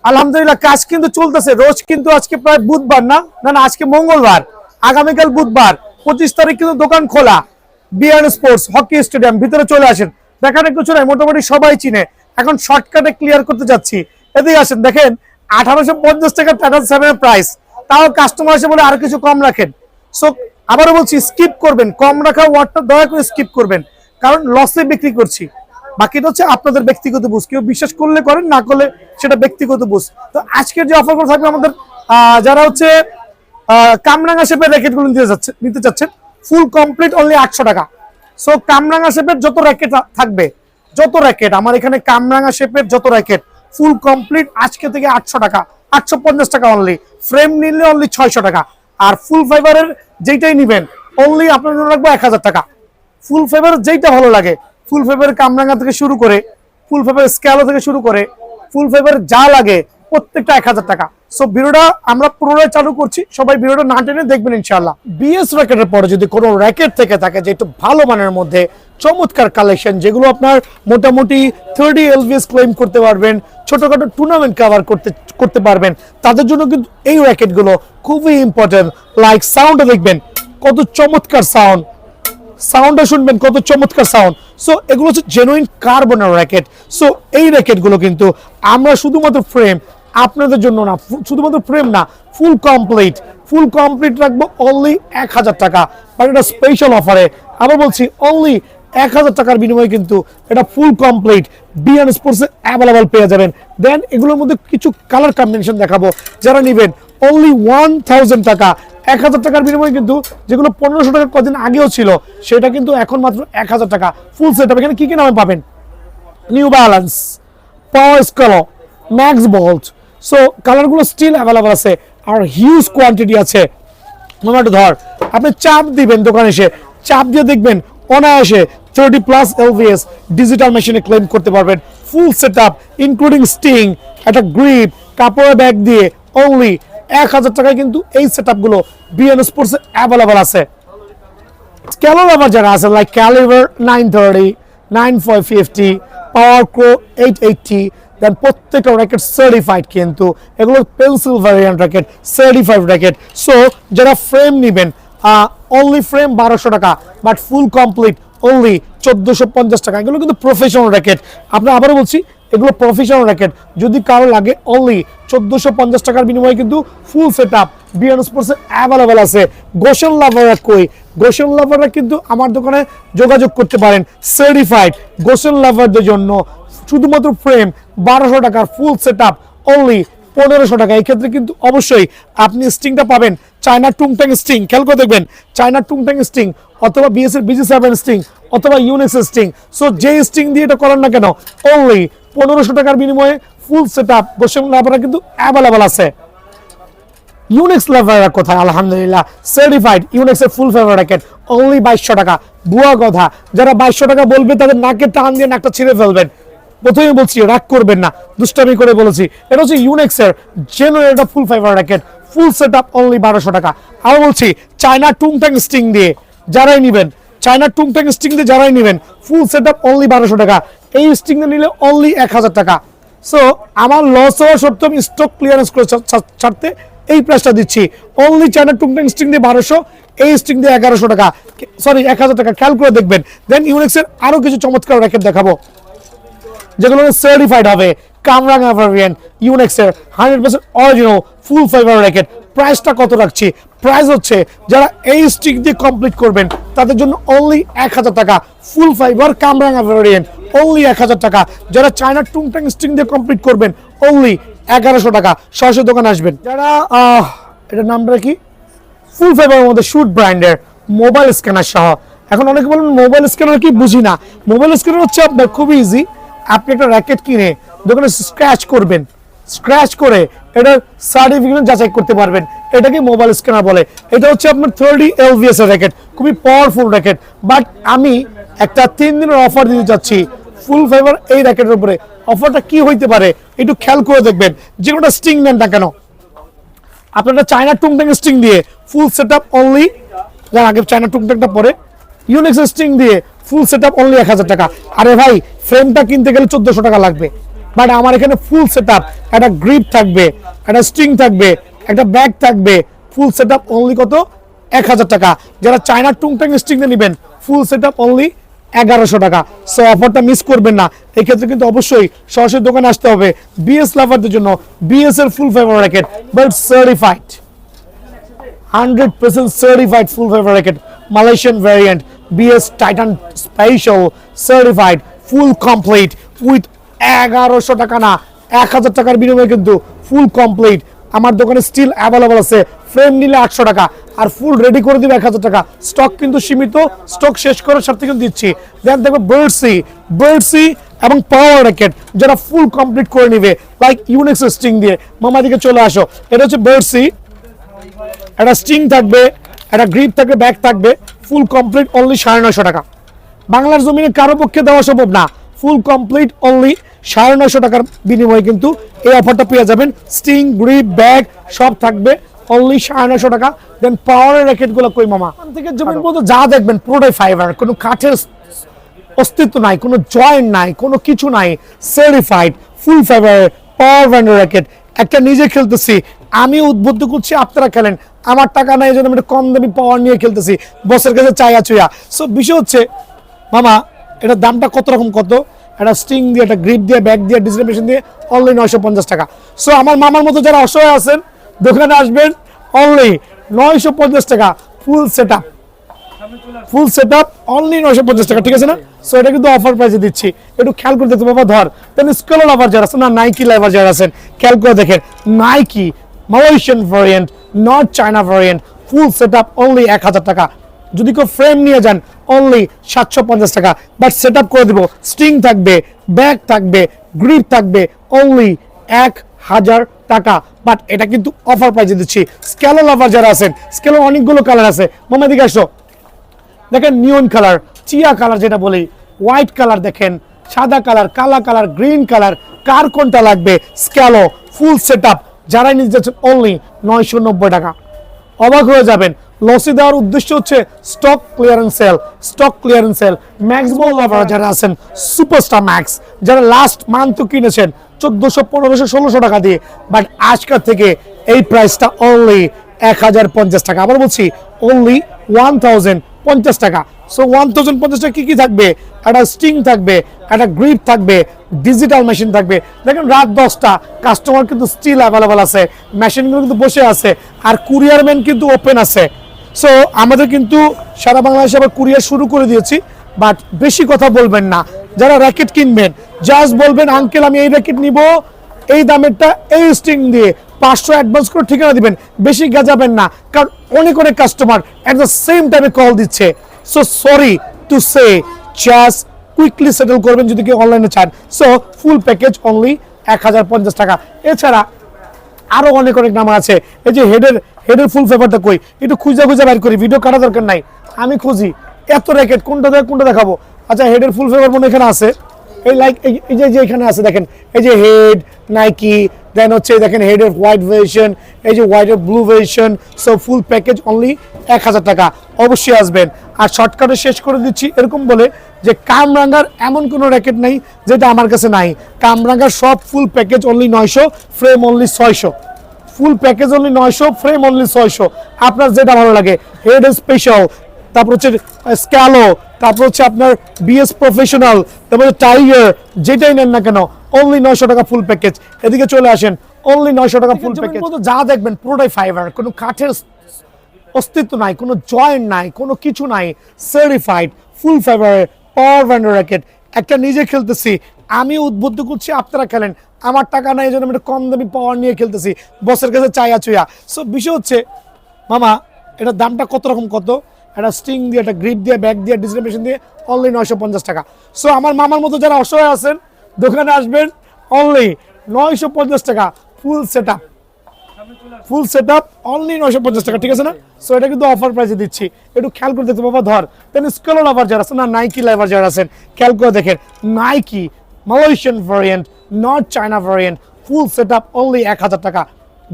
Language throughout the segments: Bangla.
আলহামদুলিল্লাহ কাজ কিন্তু চলতেছে রোজ, কিন্তু আজকে প্রায় বুধবার না না না আজকে মঙ্গলবার, আগামীকাল বুধবার 25 তারিখ কিন্তু দোকান খোলা। বিআর স্পোর্টস হকি স্টেডিয়াম, ভিতরে চলে আসেন। দেখার কিছু নাই, মোটামুটি সবাই চিনে। এখন শর্টকাটে ক্লিয়ার করতে যাচ্ছি, এদিকে আসেন। দেখেন 1850 টাকা টাটা 7 প্রাইস, তাও কাস্টমার এসে বলে আর কিছু কম রাখেন। সো আবারও বলছি, স্কিপ করবেন, কম রাখা ওয়ার্ডটা দয়া করে স্কিপ করবেন, কারণ লসে বিক্রি করছি। বাকিটা হচ্ছে আপনাদের ব্যক্তিগত বুঝ, কেউ বিশ্বাস করলে করেন, না করলে সেটা ব্যক্তিগত বুঝ। তো আজকের যে অফারগুলো থাকবে আমাদের, যারা হচ্ছে কামরাঙ্গা শেপের র্যাকেটগুলো নিতে চাচ্ছেন, ফুল কমপ্লিট অনলি 800 টাকা। সো কামরাঙ্গা শেপের যত র্যাকেট থাকবে, যত র্যাকেট আমার এখানে কামরাঙ্গা শেপের যত র্যাকেট ফুল কমপ্লিট আজকে থেকে 800 টাকা, 850 টাকা অনলি। ফ্রেম নিলে অনলি 600 টাকা। আর ফুল ফাইবারের যেইটাই নিবেন অনলি আপনার জন্য রাখবো 1000 টাকা। ফুল ফাইবার যেইটা ভালো লাগে, ফুল ফাইবার কামরাঙ্গা থেকে শুরু করে, ফুল ফাইবার স্ক্যালো থেকে শুরু করে, ফুল ফাইবার যা লাগে প্রত্যেকটা 1000 টাকা। সো ভিডিওটা আমরা পুরোটাই চালু করছি, সবাই ভিডিওটা না টেনে দেখবেন ইনশাআল্লাহ। বিএস র্যাকেটের পরে যদি কোনো র্যাকেট থেকে থাকে যে একটু ভালো মানের মধ্যে চমৎকার কালেকশন, যেগুলো আপনার মোটামুটি 30 এলভিএস ক্লেম করতে পারবেন, ছোটখাটো টুর্নামেন্ট কভার করতে পারবেন, তাদের জন্য কিন্তু এই র্যাকেটগুলো খুবই ইম্পর্টেন্ট। লাইক সাউন্ডটা দেখবেন কত চমৎকার সাউন্ড, সাউন্ডটা শুনবেন কত চমৎকার সাউন্ড। সো এগুলো হচ্ছে জেনুইন কার্বনের র্যাকেট। সো এই র্যাকেটগুলো কিন্তু আমরা শুধুমাত্র ফ্রেম আপনাদের জন্য না, শুধুমাত্র ফ্রেম না, ফুল কমপ্লিট রাখবো অনলি 1000 টাকা। বাট এটা স্পেশাল অফারে, আবার বলছি অনলি 1000 টাকার বিনিময়ে কিন্তু এটা ফুল কমপ্লিট বিআর স্পোর্টসে অ্যাভেলেবল পেয়ে যাবেন। দেন এগুলোর মধ্যে কিছু কালার কম্বিনেশন দেখাবো, যারা নেবেন অনলি 1000 টাকা। 1000 টাকার বিনিময়ে কিন্তু যেগুলো 1500 টাকা কদিন আগেও ছিল, সেটা কিন্তু এখন মাত্র 1000 টাকা ফুল সেট আপ। এখানে কি কি নামে পাবেন? নিউ ব্যালেন্স, পাওয়ার স্কলো, ম্যাক্স বোল্ট। সো কালারগুলো স্টিল অ্যাভেলেবল আছে, আর হিউজ কোয়ান্টিটি আছে। একটু ধর, আপনি চাপ দিবেন, দোকানে এসে চাপ দিয়ে দেখবেন অনায়াসে 30+ এলভিএস ডিজিটাল মেশিনে ক্লেম করতে পারবেন। Full set up including string, একটা গ্রিপ, কাপড়ের ব্যাগ দিয়ে অনলি 1000 টাকায় কিন্তু এই সেট আপগুলো বিএন স্পোর্টসে অ্যাভেলেবল আছে। স্ক্যালো লাভার যারা আছে, লাইক ক্যালিভার 930, 9550, পাওয়ার ক্রো 880, দেন প্রত্যেকটা র্যাকেট সার্টিফাইড, কিন্তু এগুলো pencil variant racket, certified racket. So যারা ফ্রেম নেবেন অনলি ফ্রেম 1200 টাকা, বাট ফুল কমপ্লিট অনলি 1450 টাকা। এগুলো কিন্তু প্রফেশনাল র্যাকেট, আপনার আবারও বলছি এগুলো প্রফেশনাল র্যাকেট। যদি কারো লাগে অনলি 1450 টাকার বিনিময়ে কিন্তু ফুল সেট আপ বিআর স্পোর্টসে অ্যাভেলেবল আছে। গোশন লাভাররা কই? গোশন লাভাররা কিন্তু আমার দোকানে যোগাযোগ করতে পারেন। সার্টিফাইড গোশন লাভারদের জন্য শুধুমাত্র ফ্রেম 1200 টাকার, ফুল সেট আপ অনলি 1500 টাকা। এই ক্ষেত্রে কিন্তু অবশ্যই আপনি স্টিংটা পাবেন চায়না টুংটাং স্টিং, খেয়াল করে দেখবেন চায়না টুংটাং স্টিং, অথবা বিএস এর BG7 স্টিং, অথবা ইউনিক্স স্টিং। সো যে স্টিং দিয়ে এটা করেন না কেন, অনলি 1500 টাকার বিনিময়ে ফুল সেট আপ গোশন লাভাররা কিন্তু অ্যাভেলেবল আছে। ইউনিক্স লাভাররা কোথায়? আলহামদুলিল্লাহ সার্টিফাইড ইউনিক্স এর ফুল ফেভার র্যাকেট অনলি 2200 টাকা। বুয়া কথা, যারা 2200 টাকা বলবে তাদের নাকে টান দিয়ে নাকটা ছিঁড়ে ফেলবেন। প্রথমেই বলছি রাগ করবেন না, দুষ্টামি করে বলেছি। এটা হচ্ছে ইউনিক্স এর জেনুইন একটা ফুল ফাইবার র্যাকেট, ফুল সেট আপ অনলি 1200 টাকা। আর বলছি চায়না টুংটাং স্টিং দিয়ে যারাই নেবেন, চায়না টুংটাং স্টিং দিয়ে যারাই নেবেন, ফুল সেট আপ অনলি 1200 টাকা। এই স্টিং দিয়ে নিলে অনলি 1000 টাকা। সো আমার লস হওয়া সত্ত্বেও আমি স্টক ক্লিয়ারেন্স করে ছাড়তে এই প্রাইসটা দিচ্ছি। অনলি চায়না টুংটাং স্টিং দিয়ে 1200, এই স্টিং দিয়ে 1100 টাকা, সরি 1000 টাকা। খেয়াল করে দেখবেন। দেন ইউনিক্স এর আরো কিছু চমৎকার র্যাকেট দেখাবো, যেগুলো সার্টিফাইড হবে কামরাঙ্গা ভ্যারিয়েন্ট ইউনিক্স এর 100% অরিজিনাল ফুল ফাইবার র্যাকেট। প্রাইসটা কত রাখছি? প্রাইস হচ্ছে যারা এই স্টিক দিয়ে কমপ্লিট করবেন তাদের জন্য অনলি 1000 টাকা। ফুল ফাইবার কামরাঙ্গা ভ্যারিয়েন্ট অনলি 1000 টাকা। যারা চায়না টুংটাং স্টিং দিয়ে কমপ্লিট করবেন অনলি 1100 টাকা। সরাসরি দোকানে আসবেন। যারা এটার নামটা কি, ফুল ফাইবারের মধ্যে শুট ব্র্যান্ডের মোবাইল স্ক্যানার সহ। এখন অনেকে বলেন মোবাইল স্ক্যানার কি, বুঝি না। মোবাইল স্ক্যানার হচ্ছে আপনার খুবই ইজি। আপনি একটা র্যাকেট কিনে দোকানে স্ক্র্যাচ করবেন, স্ক্র্যাচ করে এটার সার্টিফিকেট যাচাই করতে পারবেন, এটাকে মোবাইল স্ক্যানার বলে। এটা হচ্ছে আপনার 30 এলভিএস এর র্যাকেট, খুবই পাওয়ারফুল র্যাকেট। বাট আমি একটা 3 দিনের অফার দিতে যাচ্ছি ফুল ফাইবার এই র্যাকেটের উপরে। অফারটা কি হইতে পারে একটু খেয়াল করে দেখবেন। যে কোনো স্টিং নেন না কেন, আপনারা চায়না টুংটাং স্টিং দিয়ে ফুল সেট আপ অনলি, যার আগে চায়না টুংটাংটা পরে ইউনিক্স স্টিং দিয়ে ফুল সেট আপ অনলি 1000 টাকা। আরে ভাই, ফ্রেমটা কিনতে গেলে 1400 টাকা লাগবে, বাট আমার এখানে ফুল সেট আপ, একটা গ্রিপ থাকবে, একটা স্ট্রিং থাকবে, একটা ব্যাগ থাকবে, ফুল সেট আপ অনলি কত 1000 টাকা। যারা চায়না টুংটাং স্ট্রিং নেবেন ফুল সেট আপ অনলি 1100 টাকা। সো অফারটা মিস করবেন না। এই ক্ষেত্রে কিন্তু অবশ্যই সরাসরি দোকানে আসতে হবে। বিএস লাভারদের জন্য বিএস এর ফুল fibre racket, but certified 100% certified full fiber racket, Malaysian variant, BS Titan Special certified full complete with 1100 টাকা না 1000 টাকার বিনিময়ে কিন্তু ফুল কমপ্লিট আমার দোকানে স্টিল অ্যাভেলেবল আছে। ফ্রেম নিলে 800 টাকা আর ফুল রেডি করে দিবে 1000 টাকা। স্টক কিন্তু সীমিত, স্টক শেষ করার সাথে কিন্তু দিচ্ছি। দেন দেখো বার্ডসি এবং পাওয়ার র্যাকেট যারা ফুল কমপ্লিট করে নিবে লাইক ইউনিক্স স্ট্রিং দিয়ে মামা দিকে চলে আসো। এটা হচ্ছে বার্ডসি, একটা স্ট্রিং থাকবে, একটা গ্রিপ থাকবে, ব্যাগ থাকবে, ফুল কমপ্লিট অনলি 950 টাকা। বাংলার জমিনে কারো পক্ষে দেওয়া সম্ভব না। ফুল কমপ্লিট অনলি 950 টাকার বিনিময়ে কিন্তু এই অফারটা পেয়ে যাবেন। স্ট্রিং, গ্রিপ, ব্যাগ সব থাকবে অনলি 950 টাকা। দেন পাওয়ারের র্যাকেটগুলো কই মামা থেকে জমিন পর্যন্ত যা দেখবেন পুরোটাই ফাইবার, কোনো কাঠের অস্তিত্ব নাই, কোনো জয়েন্ট নাই, কোনো কিছু নাই। সার্টিফাইড ফুল ফাইবারের পাওয়ার ব্র্যান্ডের র্যাকেট। একটা নিজে খেলতেছি, আমি উদ্বুদ্ধ করছি আপনারা খেলেন। আমার টাকা নাই, এই জন্য আমি কম দামি পাওয়ার নিয়ে খেলতেছি, বসের কাছে চাইয়া চুইয়া। সো বিষয় হচ্ছে মামা এটার দামটা কত রকম, কত একটা স্ট্রিং দিয়ে, একটা গ্রিপ দিয়ে, ব্যাগ দিয়ে, ডিস্ট্রিবিউশন দিয়ে অনলি 950 টাকা। সো আমার মামার মতো যারা অসহায় আছেন দোকানে আসবেন, অনলি 950 টাকা ফুল সেট আপ অনলি 950 টাকা, ঠিক আছে না? সো এটা কিন্তু অফার প্রাইসে দিচ্ছি, একটু খেয়াল করে দেখতে বাবা। ধর দেন স্কেলার লাভার যারা আছেন না, নাইকি লাভার যারা আছেন, খেয়াল করে দেখেন Nike Malaysian variant, not China variant, full set up only 1000 টাকা। যদি কেউ ফ্রেম নিয়ে যান অনলি 750 টাকা, বাট সেট আপ করে দিব। স্ট্রিং থাকবে, ব্যাগ থাকবে, গ্রিপ থাকবে অনলি 1000 টাকা। বাট এটা কিন্তু অফার প্রাইসে দিচ্ছি। স্কেলার লাভার যারা আছেন, স্কেলার অনেকগুলো কালার আছে, মামা দিকে আসো। দেখেন নিয়ন কালার, চিয়া কালার যেটা বলি, হোয়াইট কালার, দেখেন সাদা কালার, কালা কালার, গ্রিন কালার, কার কোনটা লাগবে? স্ক্যালো ফুল সেট আপ যারাই নিতে যাচ্ছেন অনলি 990 টাকা। অবাক হয়ে যাবেন। লসি দেওয়ার উদ্দেশ্য হচ্ছে স্টক ক্লিয়ারেন্স সেল। ম্যাক্স বল লাভার যারা আছেন, সুপারস্টার ম্যাক্স যারা লাস্ট মান্থ কিনেছেন 1400, 1500, 1600 টাকা দিয়ে, বাট আজকের থেকে এই প্রাইসটা অনলি 1050 টাকা। আবার বলছি অনলি 1050 টাকা। সো 1050 টাকা কি থাকবে? একটা স্ট্রিং থাকবে, একটা গ্রিপ থাকবে, ডিজিটাল মেশিন থাকবে। দেখেন রাত 10টা কাস্টমার কিন্তু স্টিল অ্যাভেলেবল আছে, মেশিনগুলো কিন্তু বসে আছে, আর কুরিয়ার ম্যান কিন্তু ওপেন আছে। সো আমাদের কিন্তু সারা বাংলাদেশে আবার কুরিয়ার শুরু করে দিয়েছি। বাট বেশি কথা বলবেন না, যারা র্যাকেট কিনবেন জাস্ট বলবেন আঙ্কেল আমি এই র্যাকেট নিব, এই দামেরটা, এই স্ট্রিং দিয়ে 500 অ্যাডভান্স করে ঠিকানা দিবেন, বেশি গাজাবেন না, কারণ অনেক কাস্টমার এট দ্য সেম টাইমে কল দিচ্ছে। So sorry to say, just quickly settle করবেন যদি কেউ অনলাইনে চান। সো ফুল প্যাকেজ অনলি 1050 টাকা। এছাড়া আরো অনেক নাম আছে। এই যে হেডের ফুল ফেভারটা কই, একটু খুঁজে বাইর করি, ভিডিও কাটা দরকার নাই, আমি খুঁজি এত র্যাকেট কোনটা দেখাবো। আচ্ছা হেডের ফুল ফেভার মনে এখানে আছে, এই লাইক এই যে এখানে আছে, দেখেন এই যে হেড নাইকি, দেন হচ্ছে দেখেন হেডের হোয়াইট ভার্সন, এই যে হোয়াইটের blue version. So full package only 1000 টাকা। অবশ্যই আসবেন। আর শর্টকাটে শেষ করে দিচ্ছি এরকম বলে যে কামরাঙ্গার এমন কোনো র্যাকেট নাই যেটা আমার কাছে নাই। কামরাঙ্গার সব ফুল প্যাকেজ অনলি 900, ফ্রেম অনলি 600। ফুল প্যাকেজ অনলি 900, ফ্রেম অনলি 600। আপনার যেটা ভালো লাগে, হেড স্পেশাল, তারপর হচ্ছে স্ক্যালো, তারপর হচ্ছে আপনার বিএস প্রফেশনাল, তারপর টাইগার, যেটাই নেন না কেন অনলি 900 টাকা ফুল প্যাকেজ। এদিকে চলে আসেন, অনলি 900 টাকা ফুল প্যাকেজ। যা দেখবেন পুরোটাই ফাইবার, কোনো কাঠের অস্তিত্ব নাই, কোনো জয়েন্ট নাই, কোনো কিছু নাই। সার্টিফাইড ফুল ফাইবারের পাওয়ার ব্র্যান্ডের র্যাকেট। একটা নিজে খেলতেছি, আমি উদ্বুদ্ধ করছি আপনারা খেলেন। আমার টাকা নাই, এই জন্য আমি কম দামি পাওয়ার নিয়ে খেলতেছি, বসের কাছে চাইয়া চুইয়া। সো বিষয় হচ্ছে মামা এটার দামটা কত রকম, কত একটা স্ট্রিং দিয়ে, একটা গ্রিপ দিয়ে, ব্যাগ দিয়ে, ডিস্ট্রিবিউশন দিয়ে অনলি 950 টাকা। সো আমার মামার মতো যারা অসহায় আছেন দোকানে আসবেন, অনলি 950 টাকা ফুল সেট আপ অনলি 950 টাকা, ঠিক আছে না? সো এটা কিন্তু অফার প্রাইসে দিচ্ছি, একটু খেয়াল করে দেখতে বাবা। ধর দেন স্কেলার লাভার যারা আছেন না, নাইকি লাভার যারা আছেন, খেয়াল করে দেখেন Nike Malaysian variant, not China variant, full set up only 1000 টাকা।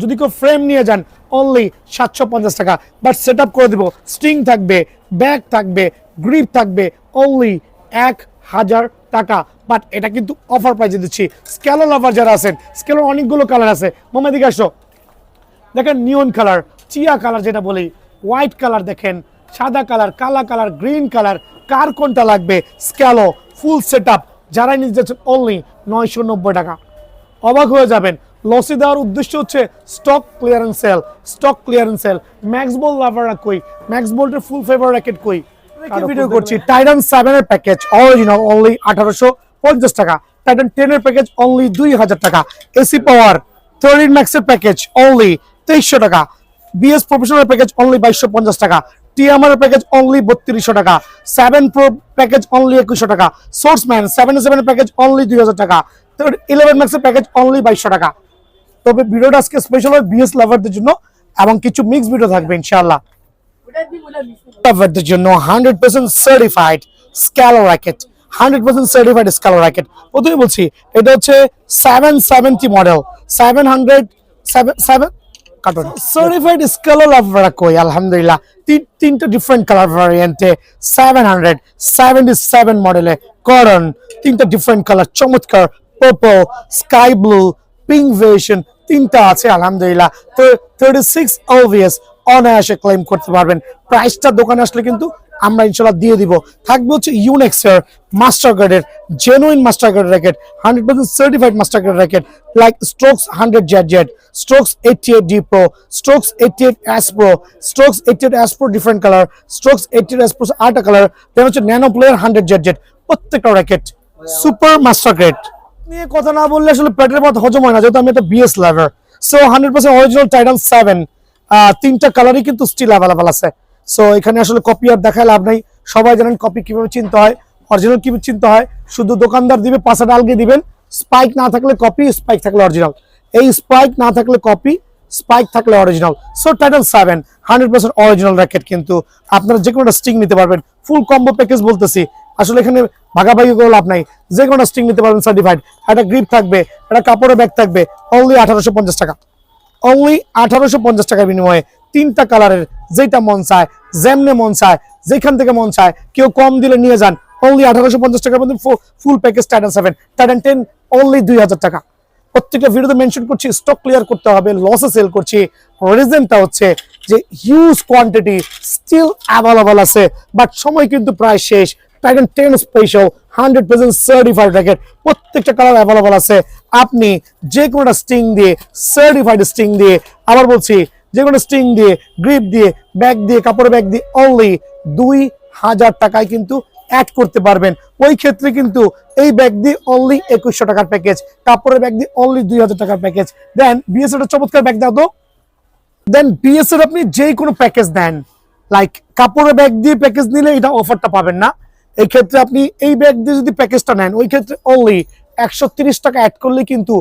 যদি কেউ ফ্রেম নিয়ে যান অনলি 750 টাকা, বাট সেট আপ করে দিব। স্ট্রিং থাকবে, ব্যাগ থাকবে, গ্রিপ থাকবে অনলি 1000 টাকা, বাট এটা কিন্তু অফার প্রাইসে দিচ্ছি। স্কেলো লাভার যারা আছেন, স্কেলোর অনেকগুলো কালার আছে। মামা দিকে আসো, দেখেন নিয়ন কালার, চিয়া কালার যেটা বলি, হোয়াইট কালার দেখেন, সাদা কালার, কালা কালার, গ্রিন কালার, কার কোনটা লাগবে? স্কেলো ফুল সেট আপ যারাই নিতে যাচ্ছেন অনলি 990 টাকা। অবাক হয়ে যাবেন। লসে দেওয়ার উদ্দেশ্য হচ্ছে stock clearance sale, stock clearance sale. Max Bolt লাভাররা কই? ম্যাক্স বোল্টের ফুল ফেভার র্যাকেট কই? ভিডিও করছি টাইটান 7 এর প্যাকেজ অরিজিনাল অনলি 1850 টাকা। টাইটান 10 এর প্যাকেজ অনলি 2000 টাকা। এসি পাওয়ার 13 ম্যাক্স এর প্যাকেজ অনলি 2300 টাকা। বিএস প্রফেশনাল প্যাকেজ অনলি 2250 টাকা। টিএমআর এর প্যাকেজ অনলি 3200 টাকা। 7 প্রো প্যাকেজ অনলি 2100 টাকা। সোর্সম্যান 77 এর প্যাকেজ অনলি 2000 টাকা। 11 ম্যাক্স এর প্যাকেজ অনলি 2200 টাকা। তবে ভিডিওটা আজকে স্পেশাল হয় বিএস লাভারদের জন্য এবং কিছু মিক্স ভিডিও থাকবে ইনশাআল্লাহ। লাভারদের জন্য 100% সার্টিফাইড স্ক্যালো র্যাকেট, 100% সার্টিফাইড স্ক্যালো র্যাকেট। প্রথমে বলছি এটা হচ্ছে 770 মডেল, 707 কার্টন সার্টিফাইড স্ক্যালো লাভার কই? আলহামদুলিল্লাহ তিনটা ডিফারেন্ট কালার ভ্যারিয়েন্টে 777 মডেলে কটন, তিনটা ডিফারেন্ট কালার চমৎকার, purple, sky blue, pink variation তিনটা আছে আলহামদুলিল্লাহ। তো 36 LVS অনায়াসে ক্লেম করতে পারবেন। প্রাইসটা দোকানে আসলে কিন্তু আমরা ইনশাআল্লাহ দিয়ে দিব। থাকবে হচ্ছে ইউনেক্সের মাস্টার গার্ডের genuine master guard racket, 100% certified master guard racket like strokes 100 strokes 88D Pro, strokes 88S Pro, strokes 88S Pro different colour, strokes 88S Pro আরেকটা কালার, দেন হচ্ছে ন্যানো প্লেয়ার 100 প্রত্যেকটা র্যাকেট সুপার মাস্টার গ্রেড। নিয়ে কথা না বললে আসলে পেটের মত হজম হয় না, যেহেতু আমি একটা বিএস লাভার। সো 100% অরিজিনাল টাইটান 7 তিনটা কালারই কিন্তু স্টিল অ্যাভেলেবল আছে। সো এখানে আসলে কপি আর দেখায় লাভ নাই। সবাই জানেন কপি কিভাবে চিনতে হয়, অরিজিনাল কিভাবে চিনতে হয়। শুধু দোকানদার দিবে, পাঁচটা আলগে দিবেন, স্পাইক না থাকলে কপি, স্পাইক থাকলে অরিজিনাল। এই স্পাইক না থাকলে কপি, স্পাইক থাকলে original. So Titan 7 100% original racket, কিন্তু আপনারা যে কোনো স্টিং নিতে পারবেন। ফুল কম্বো প্যাকেজ বলতেছি, আসলে এখানে ভাগাভাগি করে লাভ নাই। যে কোনো স্টিং নিতে পারবেন সার্টিফাইড। একটা গ্রিপ থাকবে, একটা কাপড়ের ব্যাগ থাকবে, অনলি 1850 টাকা। অনলি 1850 টাকার বিনিময়ে তিনটা কালারের, যেটা মন চায়, যেমনে মন চায়, যেখান থেকে মন চায়, কেউ কম দিলে নিয়ে যান। অনলি 1850 টাকার মধ্যে full package Titan 7, Titan 10 only 2000 টাকা। প্রত্যেকটা ভিডিওতে মেনশন করছি স্টক ক্লিয়ার করতে হবে, লসে সেল করছি। রিজনটা হচ্ছে যে হিউজ কোয়ান্টিটি স্টিল অ্যাভেলেবল আছে, বাট সময় কিন্তু প্রায় শেষ। টাইটান 10 স্পেশাল 100% সার্টিফাইড র্যাকেট, প্রত্যেকটা কালার অ্যাভেলেবল আছে। আপনি যে কোনোটা স্টিং দিয়ে, সার্টিফাইড স্টিং দিয়ে, আবার বলছি যে কোনো স্টিং দিয়ে, গ্রিপ দিয়ে, ব্যাগ দিয়ে, কাপড়ের ব্যাগ দিয়ে অনলি 2000 টাকায় কিন্তু অ্যাড করতে পারবেন। ওই ক্ষেত্রে কিন্তু এই ব্যাগ দিয়ে অনলি 2100 টাকার প্যাকেজ, কাপড়ের ব্যাগ দিয়ে অনলি 2000 টাকার প্যাকেজ। দেন বিএস এর চমৎকার ব্যাগ দাও তো। দেন বিএস এর আপনি যে কোনো প্যাকেজ দেন, লাইক কাপড়ের ব্যাগ দিয়ে প্যাকেজ নিলে এটা অফারটা পাবেন না। এই ক্ষেত্রে আপনি এই ব্যাগ দিয়ে যদি প্যাকেজটা নেন, ওই ক্ষেত্রে অনলি 130 টাকা অ্যাড করলে কিন্তু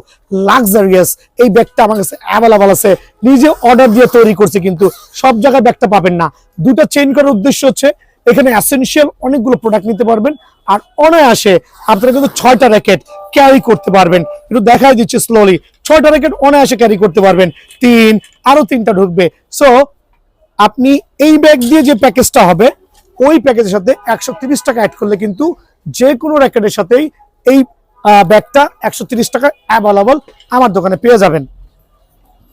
লাক্সারিয়াস এই ব্যাগটা আমার কাছে অ্যাভেলেবল আছে। নিজে অর্ডার দিয়ে তৈরি করছি, কিন্তু সব জায়গায় ব্যাগটা পাবেন না। দুটা চেইন করার উদ্দেশ্য হচ্ছে এখানে এসেনশিয়াল অনেকগুলো প্রোডাক্ট নিতে পারবেন, আর অনায়াসে আপনারা কিন্তু 6টা র্যাকেট ক্যারি করতে পারবেন। একটু দেখাই দিচ্ছি স্লোলি, 6টা র্যাকেট অনায়াসে ক্যারি করতে পারবেন। আরো 3টা ঢুকবে। সো আপনি এই ব্যাগ দিয়ে যে প্যাকেজটা হবে, ওই প্যাকেজের সাথে 130 টাকা অ্যাড করলে কিন্তু যে কোনো র্যাকেটের সাথেই এই ব্যাগটা 130 টাকা অ্যাভেলেবল আমার দোকানে পেয়ে যাবেন।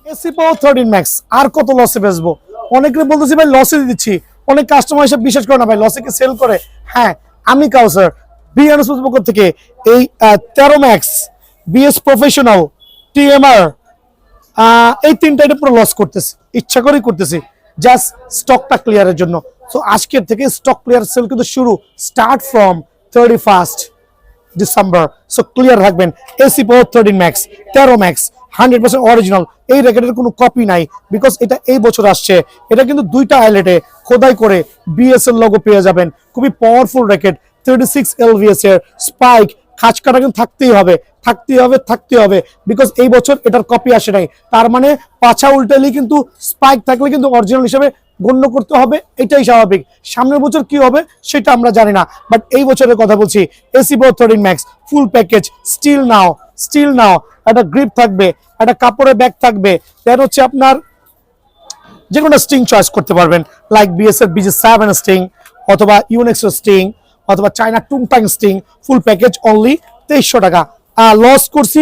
এসি পাওয়ার 13 ম্যাক্স আর কত লসে বেচবো? অনেকে বলতেছি ভাই লসে দিচ্ছি, অনেক কাস্টমার এসে বিশ্বাস করে না ভাই লসে কি সেল করে। হ্যাঁ, আমি কাউসার বিএনএস পক্ষ থেকে এই 13 ম্যাক্স, বিএস প্রফেশনাল, টিএমআর এই তিনটা এটা পুরো লস করতেছি, ইচ্ছা করেই করতেছি, জাস্ট স্টকটা ক্লিয়ারের জন্য। সো আজকের থেকে স্টক ক্লিয়ার সেল কিন্তু শুরু, start from 31 December. So clear থাকবেন। AC power 13 max, 13 max 100% original. এই র্যাকেটের কোনো কপি নাই, বিকজ এটা এই বছর আসছে। এটা কিন্তু দুইটা আইলেটে খোদাই করে বিএসএল লোগো পেয়ে যাবেন। খুবই পাওয়ারফুল র্যাকেট, 36 LVS এর স্পাইক, খাঁজ কাটা কিন্তু থাকতেই হবে, বিকজ এই বছর এটার কপি আসে নাই। তার মানে পাছা উল্টালেই কিন্তু স্পাইক থাকলে কিন্তু অরিজিনাল হিসেবে গণ্য করতে হবে, এটাই স্বাভাবিক। সামনের বছর কি হবে সেটা আমরা জানি না, বাট এই বছরের কথা বলছি। AC power 13 max full package, still now, একটা গ্রিপ থাকবে, একটা কাপড়ের ব্যাগ থাকবে। দেন হচ্ছে আপনার যে কোনো স্টিং চয়েস করতে পারবেন, লাইক বিএস এর BG7 স্টিং, অথবা ইউনেক্স স্টিং, অথবা চায়না টুংটাং স্টিং ফুল প্যাকেজ অনলি 2300 টাকা। লস করছি,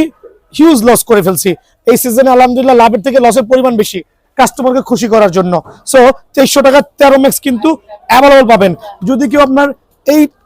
হিউজ লস করে ফেলছি এই সিজনে, আলহামদুলিল্লাহ লাভের থেকে লসের পরিমাণ বেশি কাস্টমারকে খুশি করার জন্য। সো 2300 টাকা 13 ম্যাক্স কিন্তু অ্যাভেলেবল পাবেন। যদি কেউ আপনার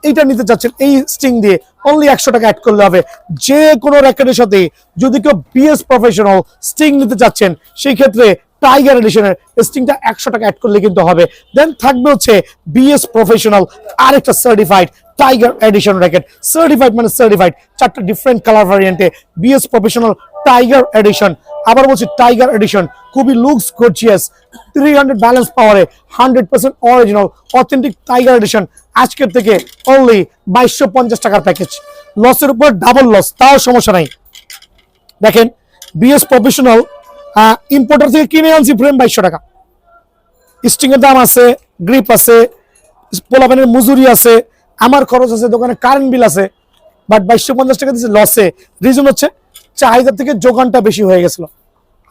এইটা নিতে চাচ্ছেন এই স্টিং দিয়ে অনলি 100 টাকা অ্যাড করলে হবে যে কোনো র্যাকেটের সাথে। যদি কেউ বিএস প্রফেশনাল স্টিং নিতে চাচ্ছেন সেই ক্ষেত্রে টাইগার এডিশনের স্টিংটা 100 টাকা অ্যাড করলে কিন্তু হবে। দেন থাকবে হচ্ছে বিএস প্রফেশনাল আরেকটা certified tiger edition racket. Certified মানে সার্টিফাইড, 4টা ডিফারেন্ট কালার ভ্যারিয়েন্টে বিএস প্রফেশনাল টাইগার এডিশন। আবার বলছি টাইগার এডিশন, খুবই লুকস গর্জিয়াস, 300 ব্যালেন্স পাওয়ারে 100% অরিজিনাল অথেন্টিক টাইগার এডিশন। আজকের থেকে অনলি 2250 টাকার প্যাকেজ। লসের উপর ডাবল লস, তাও সমস্যা নাই। দেখেন বিএস প্রফেশনাল ইম্পোর্টার থেকে কিনে আনছি ফ্রেম 2200 টাকা। স্টিং এর দাম আছে, গ্রিপ আছে, পোলাপানের মজুরি আছে, আমার খরচ আছে, দোকানে কারেন্ট বিল আছে, বাট 2250 টাকা দিচ্ছে লসে। রিজন হচ্ছে চাহিদা থেকে যোগানটা বেশি হয়ে গেছিল।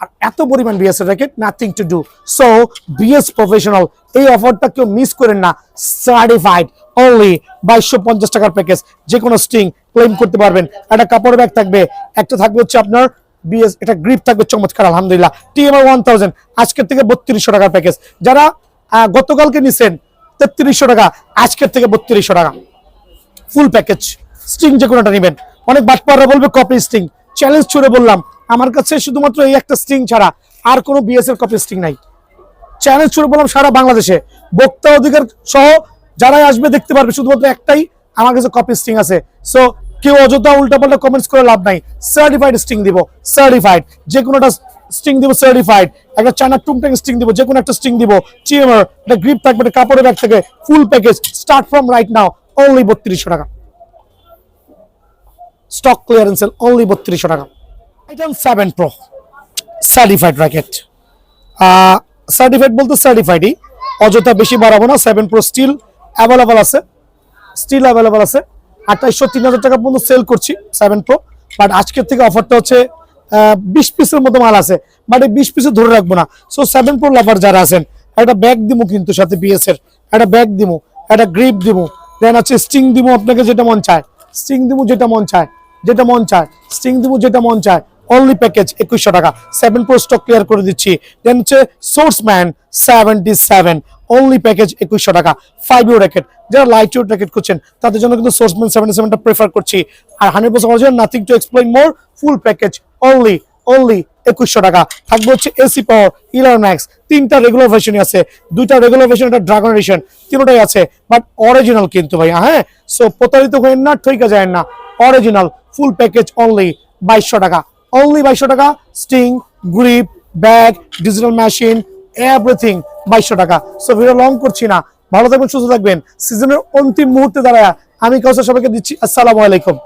আর এত পরিমাণ বিএস এর racket, nothing to do. So BS professional এই অফারটা কেউ মিস করেন না। সার্টিফাইড অনলি 2250 টাকার প্যাকেজ। যে কোনো স্টিং ক্লেম করতে পারবেন। একটা কাপড় ব্যাগ থাকবে, একটা থাকবে হচ্ছে আপনার বিএস, এটা গ্রিপ থাকবে চমৎকার আলহামদুলিল্লাহ। টিএমআর 1000 আজকের থেকে 3200 টাকার প্যাকেজ। যারা গতকালকে নিছেন 3300 টাকা, আজকের থেকে 3200 টাকা ফুল প্যাকেজ। স্টিং যে কোনোটা নেবেন। অনেক বাটপাররা বলবে কপি স্টিং, চ্যালেঞ্জ ছুড়ে বললাম আমার কাছে শুধুমাত্র এই একটা স্টিং ছাড়া আর কোনো বিএস এর কপি স্টিং নাই। চ্যালেঞ্জ ছুড়ে বললাম সারা বাংলাদেশে ভোক্তা অধিকার সহ যারাই আসবে দেখতে পারবে শুধুমাত্র একটাই আমার কাছে কপি স্টিং আছে। সো কেউ অযথা উল্টাপাল্টা কমেন্টস করে লাভ নাই। সার্টিফাইড স্টিং দিব, সার্টিফাইড যে কোনোটা স্টিং দিব, সার্টিফাইড একটা চায়না টুংটাং স্টিং দিব, যে কোনো একটা স্টিং দিব। টিএমআর একটা গ্রিপ থাকবে, একটা কাপড়ের ব্যাগ থেকে full package. Start from right now only 3200 টাকা। স্টক ক্লিয়ারেন্স সেল অনলি 3200 টাকা। Titan 7 pro certified racket. Certified বলতে সার্টিফাইডই, অযথা বেশি বাড়াবো না। 7 প্রো স্টিল অ্যাভেলেবল আছে, স্টিল অ্যাভেলেবল আছে। 2800-3000 টাকা পর্যন্ত সেল করছি 7 প্রো। বাট আজকের থেকে অফারটা হচ্ছে 20 পিসের মতো মাল আছে, বাট এই 20 পিসে ধরে রাখবো না। সো 7 প্রো লাভার যারা আছেন একটা ব্যাগ দিমু, কিন্তু সাথে বিএস এর একটা ব্যাগ দিমু, একটা গ্রিপ দিমু, দেন আছে স্টিং দিমু। আপনাকে যেটা মন চায় স্টিং দিমু, যেটা মন চায়, যেটা মন চায় স্টিং দিমু, যেটা মন চায়। অনলি প্যাকেজ 2100 টাকা। 7 প্রো স্টক ক্লিয়ার করে দিচ্ছি। দেন হচ্ছে সোর্সম্যান 77 অনলি প্যাকেজ 2100 টাকা। 5 ইউ র্যাকেট, যারা লাইট ওয়েট র্যাকেট করছেন তাদের জন্য কিন্তু সোর্সম্যান 77টা প্রেফার করছি। আর 100% original, nothing to explain more, full package only 2100 টাকা। থাকবে হচ্ছে এসি পাওয়ার 11 ম্যাক্স, 3টা রেগুলার ভার্সনই আছে, 2টা রেগুলার ভার্সন, একটা ড্রাগন এডিশন, তিনটাই আছে বাট অরিজিনাল কিন্তু ভাই। হ্যাঁ, সো প্রতারিত হবেন না, ঠইকা যায় না, অরিজিনাল ফুল প্যাকেজ অনলি 2200 টাকা। অনলি 2200 টাকা। String, grip, bag, digital machine, everything 2200 টাকা। সো ভিডিও লং করছি না, ভালো থাকবেন, সুস্থ থাকবেন। সিজনের অন্তিম মুহূর্তে দাঁড়ায় আমি কাউসার সবাইকে দিচ্ছি আসসালামু আলাইকুম।